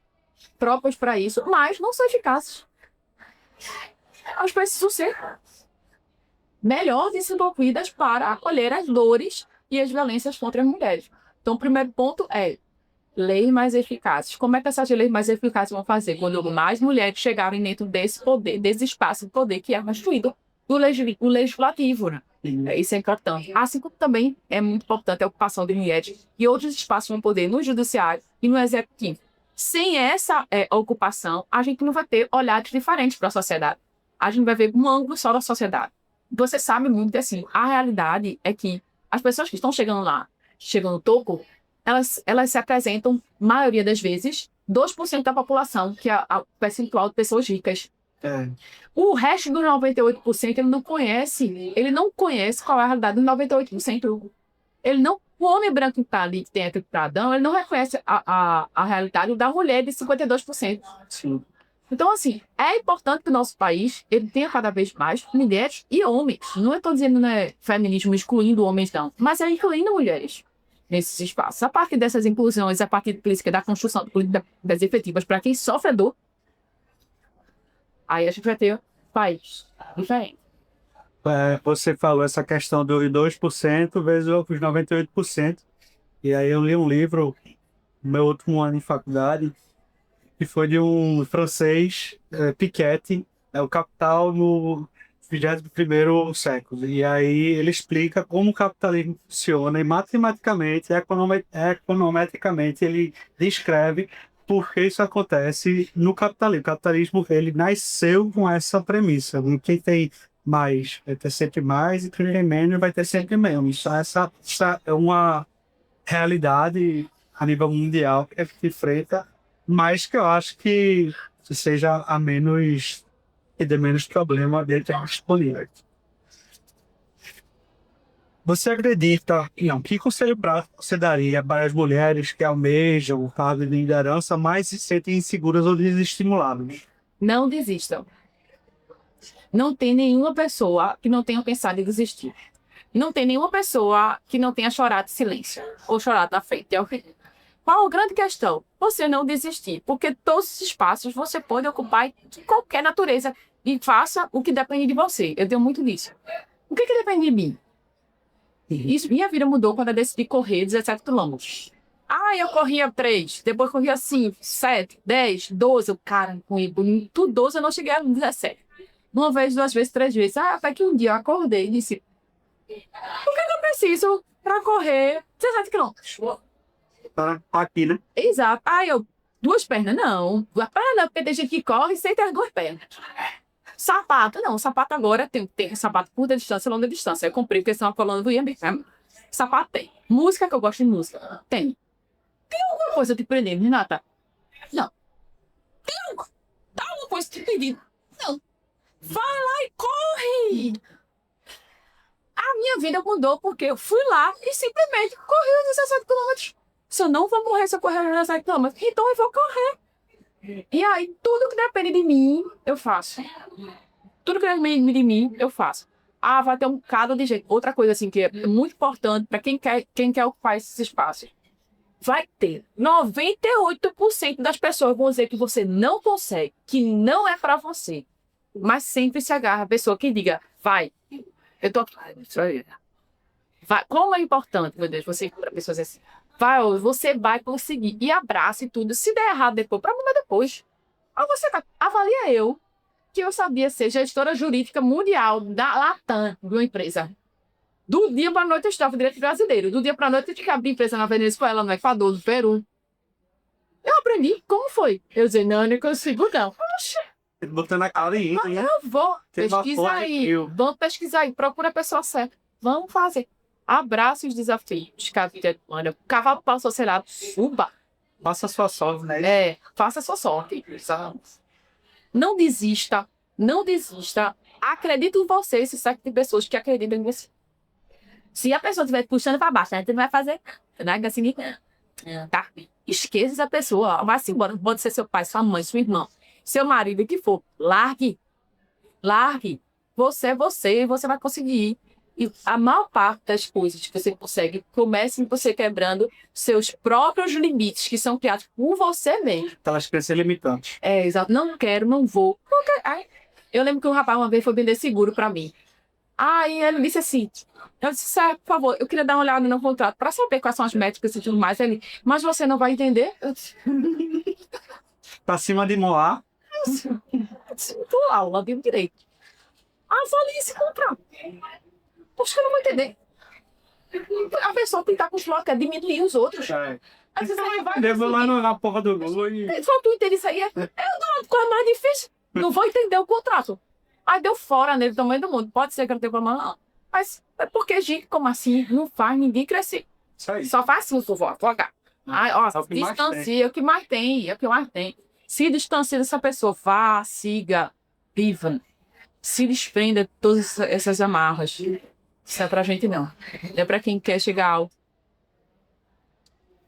próprias para isso, mas não são eficazes. Elas precisam ser melhor desenvolvidas para acolher as dores e as violências contra as mulheres. Então, o primeiro ponto é leis mais eficazes. Como é que essas leis mais eficazes vão fazer? Quando mais mulheres chegarem dentro desse poder, desse espaço de poder que é construído do legislativo, né? Isso é importante. Assim como também é muito importante a ocupação de mulheres e outros espaços de poder no judiciário e no executivo. Sem essa ocupação, a gente não vai ter olhares diferentes para a sociedade. A gente vai ver um ângulo só da sociedade. Você sabe muito que, assim, a realidade é que as pessoas que estão chegando lá, chegam no topo, elas se apresentam, maioria das vezes, 2% da população, que é o percentual de pessoas ricas. O resto dos 98% ele não conhece qual é a realidade dos 98%. O homem branco que está ali, que tem aquele pradão, ele não reconhece a realidade da mulher de 52%. Sim. Então, assim, é importante que o nosso país ele tenha cada vez mais mulheres e homens. Não estou dizendo, né, feminismo excluindo homens, não, mas é incluindo mulheres nesses espaços. A partir dessas inclusões, a partir da política da construção de políticas efetivas para quem sofre a dor, aí a gente vai ter um país diferente. Você falou essa questão dos 2% vezes os 98%. E aí eu li um livro no meu último ano em faculdade, que foi de um francês, Piketty, o Capital no 21º século. E aí ele explica como o capitalismo funciona e matematicamente, econometricamente, ele descreve por que isso acontece no capitalismo. O capitalismo, ele nasceu com essa premissa. Quem tem mais vai ter sempre mais e quem tem menos vai ter sempre menos. Essa é uma realidade a nível mundial que a gente enfrenta, mas que eu acho que seja a menos e dê menos problema dele ter disponível. Você acredita, não, que conselho prático você daria para as mulheres que almejam o cargo de liderança, mas se sentem inseguras ou desestimuladas? Não desistam. Não tem nenhuma pessoa que não tenha pensado em desistir. Não tem nenhuma pessoa que não tenha chorado em silêncio ou chorado na frente. Qual a grande questão? Você não desistir, porque todos os espaços você pode ocupar de qualquer natureza e faça o que depende de você. Eu tenho muito disso. O que depende de mim? Isso, minha vida mudou quando eu decidi correr 17 quilômetros. Eu corria 3, depois corria 5, 7, 10, 12. Cara, tudo 12 eu não cheguei a 17. Uma vez, 2 vezes, 3 vezes. Até que um dia eu acordei e disse: o que eu preciso para correr 17 quilômetros? Tá aqui, né? Exato. 2 pernas, não. 2 pernas não, porque tem gente que corre sem ter 2 pernas. Sapato, não. Sapato agora tem sapato curta distância, longa distância. Eu comprei, porque senão a coluna do IMB. Sapato tem. Música, que eu gosto de música. Tem. Tem alguma coisa te prendendo, Renata? Não. Tá alguma coisa te pedindo? Não. Vai lá e corre! A minha vida mudou porque eu fui lá e simplesmente corri os 17 quilômetros. Se eu não vou morrer se eu correr os 17 quilômetros, então eu vou correr. E aí, tudo que depende de mim, eu faço. Tudo que depende de mim, eu faço. Vai ter um bocado de jeito. Outra coisa, assim, que é muito importante para quem quer ocupar esses espaços. Vai ter 98% das pessoas vão dizer que você não consegue, que não é para você. Mas sempre se agarra a pessoa que diga: vai, eu tô aqui. Vai. Como é importante, meu Deus, você para pessoas assim. Vai, você vai conseguir. E abrace tudo. Se der errado depois, para mudar depois. Avalia eu, que eu sabia ser gestora jurídica mundial da Latam, de uma empresa. Do dia para a noite eu estava em direito brasileiro. Do dia para a noite eu tinha que abrir empresa na Venezuela, no Equador, no Peru. Eu aprendi. Como foi? Eu disse: não consigo, não. Oxe. Botando a cara aí, né? Eu vou. Pesquisa aí. Vamos pesquisar aí. Procura a pessoa certa. Vamos fazer. Abrace os desafios que a vida manda. Cavalo para o sociedade. Suba. Faça a sua sorte, né? Faça a sua sorte. Não desista. Não desista. Acredite em você, esse saco de pessoas que acreditam em você. Se a pessoa estiver puxando para baixo, você não vai fazer. Assim, tá? Esqueça essa pessoa. Vai-se embora. Pode ser seu pai, sua mãe, seu irmão, seu marido, o que for. Largue. Largue. Você é você e você vai conseguir. E a maior parte das coisas que você consegue, comece você quebrando seus próprios limites, que são criados por você mesmo. Aquelas crenças limitantes. Exato. Não quero, não vou. Não quero. Eu lembro que um rapaz uma vez foi vender seguro para mim. Ele disse assim, eu disse: por favor, eu queria dar uma olhada no contrato para saber quais são as métricas e tudo mais. Ele: mas você não vai entender? Eu disse: pra cima de Moá. Tô aula de direito. Avalie esse contrato. Poxa, que eu não vou entender. A pessoa tentar continuar a diminuir os outros. Às vezes ele vai. Devo lá na porra do Google e. Só tu entende isso aí. É uma coisa mais difícil. Não vou entender o contrato. Aí deu fora nele também do mundo. Pode ser que não tenha problema, não. Mas é porque, gente, como assim? Não faz ninguém crescer. Isso aí. Só faz isso, vó. Distancia, é o que mais tem. É o que mais tem. Se distancia dessa pessoa. Vá, siga, viva. Se desprenda de todas essas amarras. Isso é pra gente, não. É pra quem quer chegar alto.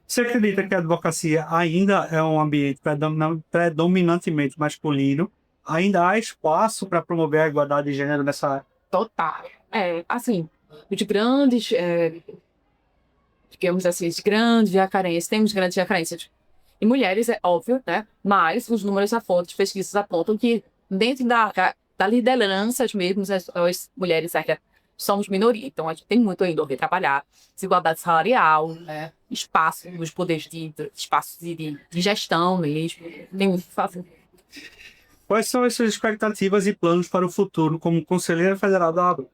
Você acredita que a advocacia ainda é um ambiente predominantemente masculino? Ainda há espaço para promover a igualdade de gênero nessa área? Total. Assim, de grandes, digamos assim, de grandes referências, temos grandes referências. E mulheres, é óbvio, né? Mas os números apontam, as pesquisas apontam que dentro da liderança mesmo, as mulheres ainda somos minoria. Então, a gente tem muito ainda a ver trabalhar. Desigualdade salarial, né? Espaço, os poderes espaços de gestão mesmo. Tem muito que fazer. Quais são as suas expectativas e planos para o futuro como conselheira federal da OAB?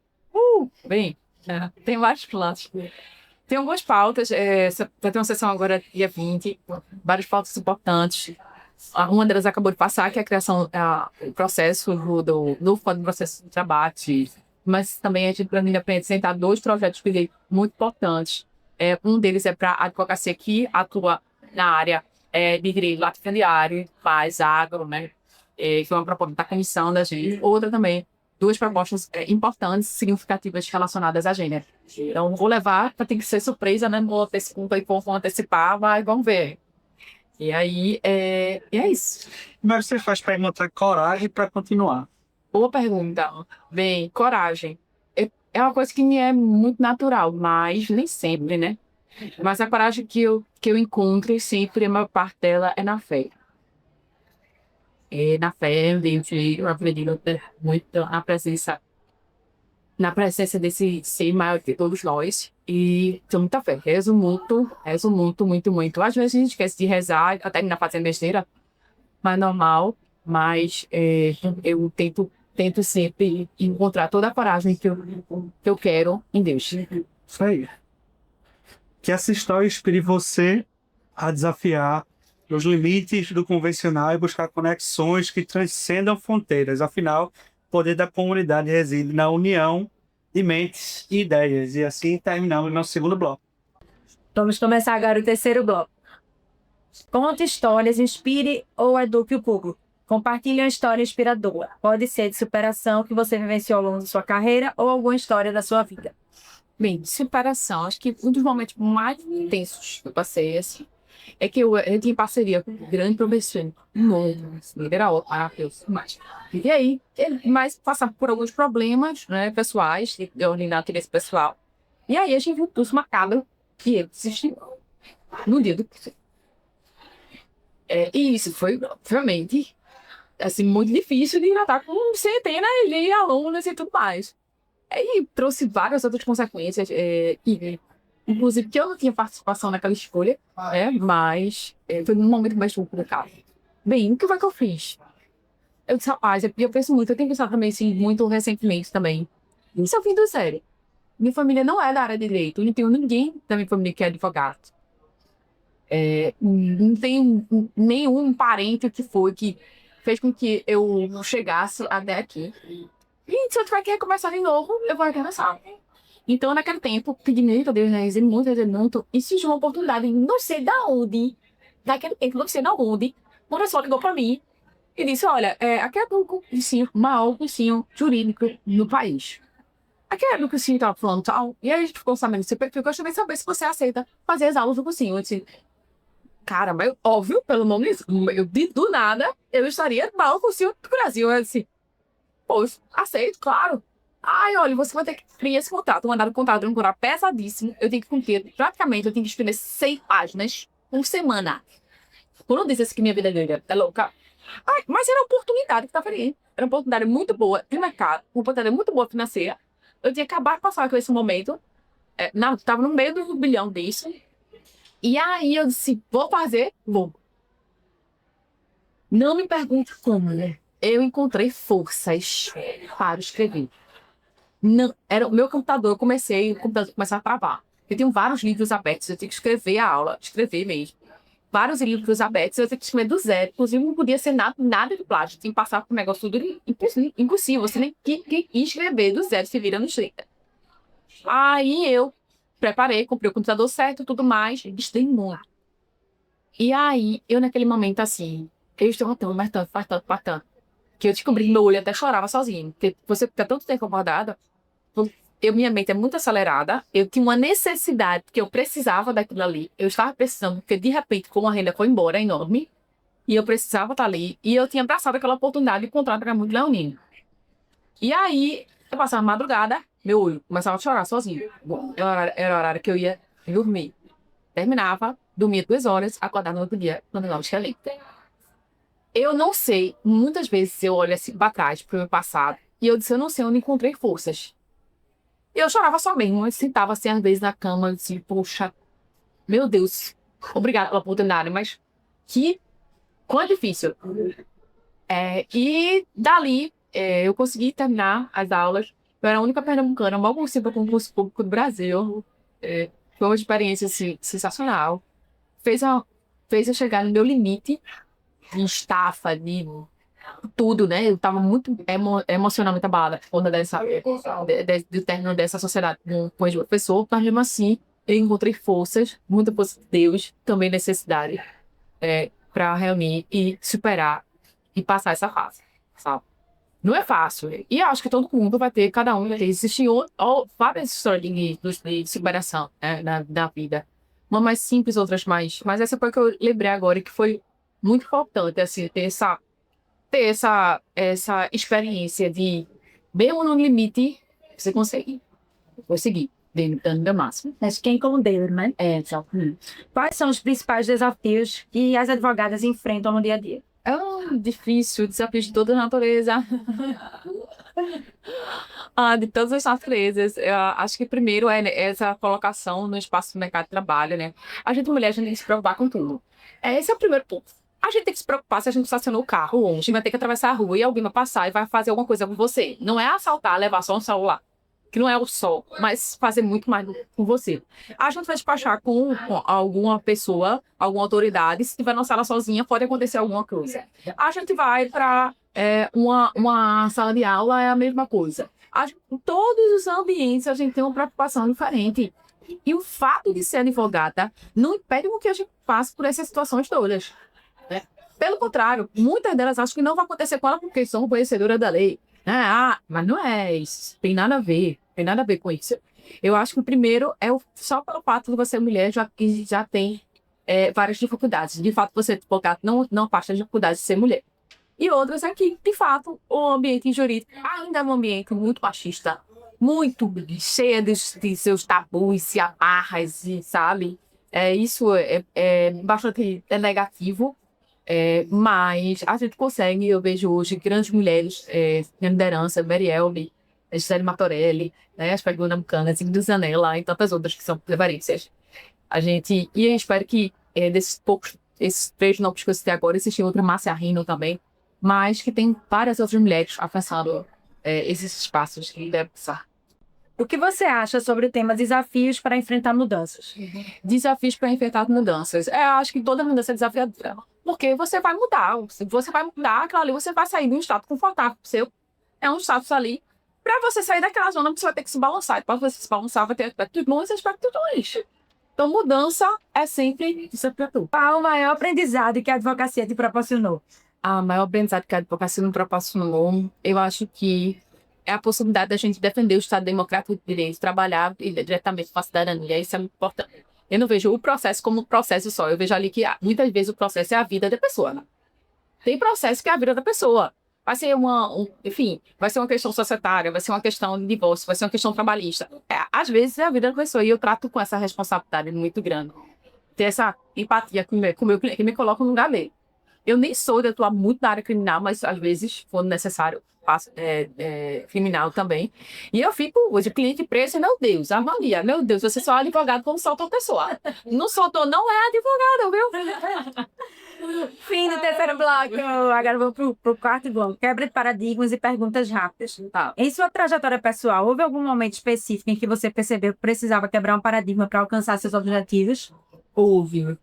Tem vários planos. Tem algumas pautas. Vai ter uma sessão agora, dia 20. Várias pautas importantes. Uma delas acabou de passar, que é a criação, o processo do novo Código de Processo de Trabalho. Mas também a gente pretende apresentar 2 projetos de lei muito importantes. Um deles é para a advocacia que atua na área de direito latifundiário, mais agro, né? que foi uma proposta da comissão da gente. Outra também, duas propostas importantes, significativas relacionadas à gênero. Então, vou levar, para ter que ser surpresa, né? Não vou antecipar, mas vamos ver. E aí, e é isso. Como é que você faz para encontrar coragem para continuar? Boa pergunta. Bem, coragem. É uma coisa que me é muito natural, mas nem sempre, né? Mas a coragem que eu encontro sempre, a maior parte dela é na fé. Na fé, eu acredito muito na presença desse ser maior que todos nós. E tenho muita fé. Rezo muito, muito, muito. Às vezes a gente esquece de rezar, até terminar fazendo besteira, mas normal. Mas eu tento sempre encontrar toda a coragem que eu quero em Deus. Isso aí. Que essa história inspire você a desafiar os limites do convencional e buscar conexões que transcendam fronteiras. Afinal, o poder da comunidade reside na união de mentes e ideias. E assim terminamos nosso segundo bloco. Vamos começar agora o terceiro bloco. Conte histórias, inspire ou eduque o público. Compartilhe uma história inspiradora. Pode ser de superação que você vivenciou ao longo da sua carreira ou alguma história da sua vida. Bem, de superação, acho que um dos momentos mais intensos que eu passei, assim, é que eu tinha parceria com um grande professor, ele era maravilhoso, mas. E aí, mas passava por alguns problemas, né, pessoais, de ordem da interesse pessoal. E aí a gente viu tudo macabro e ele desistiu no dia do curso. E isso foi, obviamente, assim, muito difícil de tratar com centenas de alunos e tudo mais. E trouxe várias outras consequências, inclusive que eu não tinha participação naquela escolha, mas foi num momento mais complicado. Bem, o que foi que eu fiz? Eu disse, rapaz, eu penso muito, eu tenho pensado também, assim, muito recentemente também. Isso eu vim do zero. Minha família não é da área de direito, eu não tenho ninguém da minha família que é advogado. Não tenho nenhum parente que fez com que eu chegasse até aqui. E se eu tiver que recomeçar de novo, eu vou recomeçar. Então, naquele tempo, pedi muito a Deus, né? Rezei muito. E surgiu uma oportunidade, não sei da onde, naquele tempo, não sei da onde, uma pessoa ligou pra mim e disse, olha, aqui é o cursinho, o maior cursinho jurídico no país. Aqui é do cursinho que tava falando tal. E aí a gente ficou sabendo desse perfil, que eu também saber se você aceita fazer as aulas do cursinho. Eu disse, cara, mas óbvio, pelo nome disso, do nada, eu estaria no maior cursinho do Brasil. Eu disse, pô, aceito, claro. Ai, olha, você vai ter que criar esse contrato, mandar um contrato pesadíssimo. Eu tenho que cumprir, praticamente, eu tenho que escrever 100 páginas por semana. Quando eu disse assim que minha vida é louca. Ai, mas era uma oportunidade que estava ali. Era uma oportunidade muito boa de mercado, uma oportunidade muito boa financeira. Eu tinha acabado de passar com esse momento. Estava no meio do bilhão disso. E aí eu disse, vou fazer, vou. Não me pergunte como, né? Eu encontrei forças para escrever. Não, era o meu computador, o computador começou a travar. Eu tenho vários livros abertos, eu tenho que escrever a aula, escrever mesmo. Vários livros abertos, eu tenho que escrever do zero. Inclusive, não podia ser nada de plástico, tinha que passar por um negócio tudo impossível. Você nem que escrever do zero, se vira no 30. Aí eu preparei, comprei o computador certo e tudo mais, gostei muito. E aí, eu naquele momento assim, eu estou matando, mas tanto, que eu descobri que meu olho até chorava sozinho. Porque você fica tanto tempo acordada, minha mente é muito acelerada, eu tinha uma necessidade, porque eu precisava daquilo ali. Eu estava precisando, porque de repente, como a renda foi embora, enorme, e eu precisava estar ali, e eu tinha abraçado aquela oportunidade de encontrar com muito leonino. E aí, eu passava a madrugada, meu olho começava a chorar sozinho. Era o horário que eu ia dormir. Terminava, dormia 2 horas, acordava no outro dia, quando eu tinha lido. Eu não sei, muitas vezes eu olho assim para trás, para o meu passado, e eu disse, eu não sei onde encontrei forças. E eu chorava só mesmo, eu sentava assim, às vezes, na cama, eu disse, poxa, meu Deus, obrigada pela oportunidade, mas quão difícil. E dali, eu consegui terminar as aulas, eu era a única pernambucana, mal possível para o concurso público do Brasil. Foi uma experiência assim, sensacional. Fez eu chegar no meu limite de estafa, de tudo, né? Eu tava muito emocionalmente abalada por conta do término dessa sociedade com esse professor, mas mesmo assim eu encontrei forças, muita força de Deus, também necessidade para reunir e superar e passar essa fase, sabe? Não é fácil. E eu acho que todo mundo vai ter, cada um vai ter. Existem várias histórias de superação, né, na vida. Uma mais simples, outras mais. Mas essa foi que eu lembrei agora que foi muito importante, assim, ter essa experiência de, mesmo no limite, você conseguir, dando o máximo. Mas quem como David, né? Então, Quais são os principais desafios que as advogadas enfrentam no dia a dia? é difícil, desafio de toda a natureza. De todas as naturezas. Eu acho que primeiro é essa colocação no espaço do mercado de trabalho, né? A gente, mulher, a gente tem que se preocupar com tudo. Esse é o primeiro ponto. A gente tem que se preocupar se a gente estacionou o carro ou a gente vai ter que atravessar a rua e alguém vai passar e vai fazer alguma coisa com você. Não é assaltar, levar só um celular, que não é o só, mas fazer muito mais com você. A gente vai despachar com alguma pessoa, alguma autoridade, se estiver na sala sozinha, pode acontecer alguma coisa. A gente vai para uma sala de aula, é a mesma coisa. Em todos os ambientes a gente tem uma preocupação diferente. E o fato de ser advogada não impede que a gente passe por essas situações todas, né? Pelo contrário, muitas delas acham que não vai acontecer com ela porque são conhecedoras da lei. Mas não é isso. Tem nada a ver. Tem nada a ver com isso. Eu acho que o primeiro é só pelo fato de você ser mulher já tem várias dificuldades. De fato, você advogado não afasta as dificuldades de ser mulher. E outras é que, de fato, o ambiente jurídico ainda é um ambiente muito machista, muito cheio de seus tabus e amarras, e, sabe? Isso é bastante negativo. Mas a gente consegue, eu vejo hoje grandes mulheres em liderança, Marielle, Gisele Martorelli, né, as pernambucanas, Ingrid Zanella e tantas outras que são referências. E eu espero que esses 3 nomes que eu citei agora, existe outra, Márcia Rino também, mas que tem várias outras mulheres alcançando esses espaços que devem passar. O que você acha sobre o tema desafios para enfrentar mudanças? Desafios para enfrentar mudanças. Eu acho que toda mudança é desafiadora. Porque você vai mudar. Você vai mudar aquilo ali, você vai sair de um estado confortável seu. É um status ali. Para você sair daquela zona, você vai ter que se balançar. E para você se balançar, vai ter aspectos bons e aspectos ruins. Então, mudança é sempre desafiador. Qual o maior aprendizado que a advocacia te proporcionou? A maior aprendizado que a advocacia me proporcionou, eu acho que é a possibilidade da gente defender o Estado Democrático de Direito, trabalhar diretamente com a cidadania. Isso é muito importante. Eu não vejo o processo como um processo só. Eu vejo ali que muitas vezes o processo é a vida da pessoa, né? Tem processo que é a vida da pessoa. Vai ser enfim, vai ser uma questão societária, vai ser uma questão de divórcio, vai ser uma questão trabalhista. Às vezes é a vida da pessoa e eu trato com essa responsabilidade muito grande. Ter essa empatia com o meu cliente, que me coloca no lugar dele. Eu nem sou de atuar muito na área criminal, mas às vezes, quando necessário, faço criminal também. E eu fico hoje, cliente preso, meu Deus, avalia, meu Deus, você só é advogado quando solta uma pessoa. Não soltou, não é advogado, viu? Fim do terceiro bloco. Agora vou pro quarto bloco. Quebra de paradigmas e perguntas rápidas. Tá. Em sua trajetória pessoal, houve algum momento específico em que você percebeu que precisava quebrar um paradigma para alcançar seus objetivos? Houve.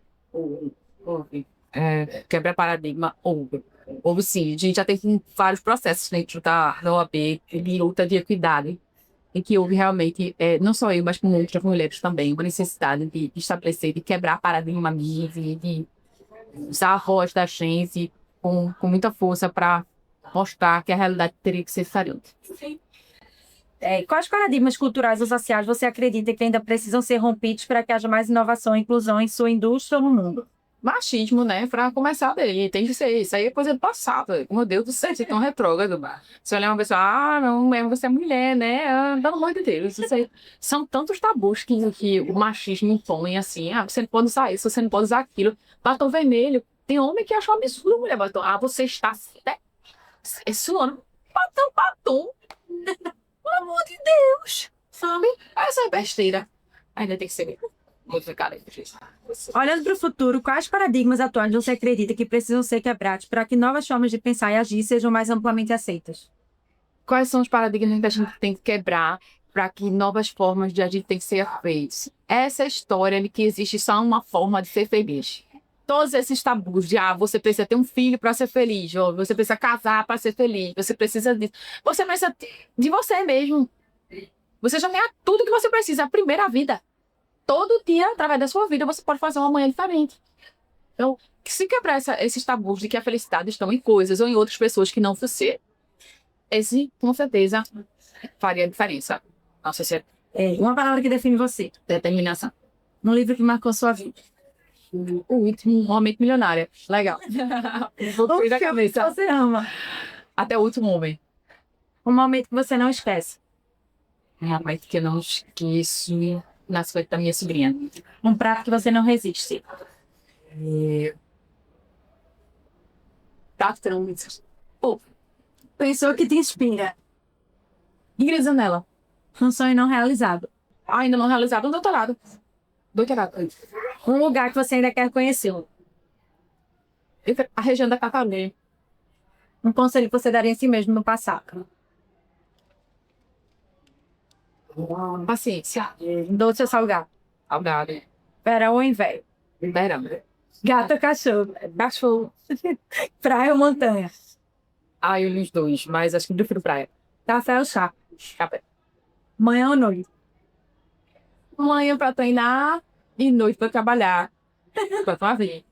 Quebra paradigma, houve sim. A gente já teve vários processos dentro da OAB de luta de equidade, em que houve realmente, não só eu, mas com outras mulheres também, uma necessidade de estabelecer, de quebrar paradigma de usar a voz da gente com muita força para mostrar que a realidade teria que ser diferente. Quais paradigmas culturais ou sociais você acredita que ainda precisam ser rompidos para que haja mais inovação e inclusão em sua indústria ou no mundo? Machismo, né? Pra começar daí. Tem que ser isso. Aí é coisa do passado. Meu Deus do céu, você é tão retrógrado. Você olhar uma pessoa, não, você é mulher, né? Pelo amor de Deus. Isso aí. São tantos tabus que o machismo impõe, assim. Você não pode usar isso, você não pode usar aquilo. Batom vermelho. Tem homem que acha um absurdo mulher batom. Você está suando. Batom. Pelo amor de Deus. Sabe? Essa é besteira. Ainda tem que ser modificada. Olhando para o futuro, quais paradigmas atuais você acredita que precisam ser quebrados para que novas formas de pensar e agir sejam mais amplamente aceitas? Quais são os paradigmas que a gente tem que quebrar para que novas formas de agir têm que ser feitas? Essa história de que existe só uma forma de ser feliz. Todos esses tabus de você precisa ter um filho para ser feliz, ou você precisa casar para ser feliz, você precisa disso. Você precisa de você mesmo. Você já tem tudo que você precisa, a primeira vida. Todo dia, através da sua vida, você pode fazer uma manhã diferente. Então, se quebrar esses tabus de que a felicidade está em coisas ou em outras pessoas que não você, esse, com certeza, faria diferença. Não sei se é Uma palavra que define você. determinação. Um livro que marcou sua vida. O último, Homem Milionária. Legal. Vou Um da filme que cabeça. você ama. Até o último homem. Um momento que você não esquece. Realmente que eu não esqueço nascimento da minha sobrinha. Um prato que você não resiste. Tá trânsito. Pessoa que te inspira. Ingrid Zanella. Um sonho não realizado. Ainda não realizado um doutorado. Doutorado. Um lugar que você ainda quer conhecer. A região da Catalunha. Um conselho que você daria a si mesmo no passado. Paciência. Doce ou salgado. Saudade. Verão ou inverno. Verão. Gato ou cachorro. Cachorro. Praia ou montanha. Ai, os dois, mas acho que prefiro praia. Café ou chá. Café. Manhã ou noite. Manhã pra treinar e noite pra trabalhar. Pra tomar vinho.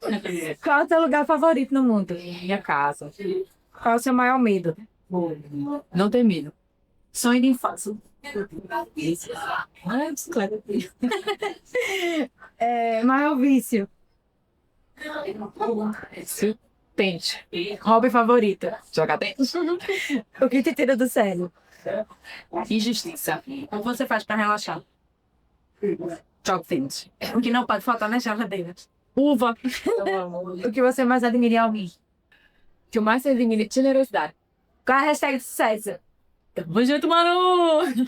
Qual é o seu lugar favorito no mundo? Minha casa. Qual é o seu maior medo? Não tem medo. Sonho de infância. Ai, bicicleta. Maior vício. Esse tente. Hobby favorito. Jogar tênis. O que te tira do sério? Injustiça. O que você faz para relaxar? Jogo tênis. O que não pode faltar na geladeira? Uva. O que você mais admira em alguém? O que eu mais admiro é generosidade. Qual é a hashtag de sucesso? Tamo junto, mano!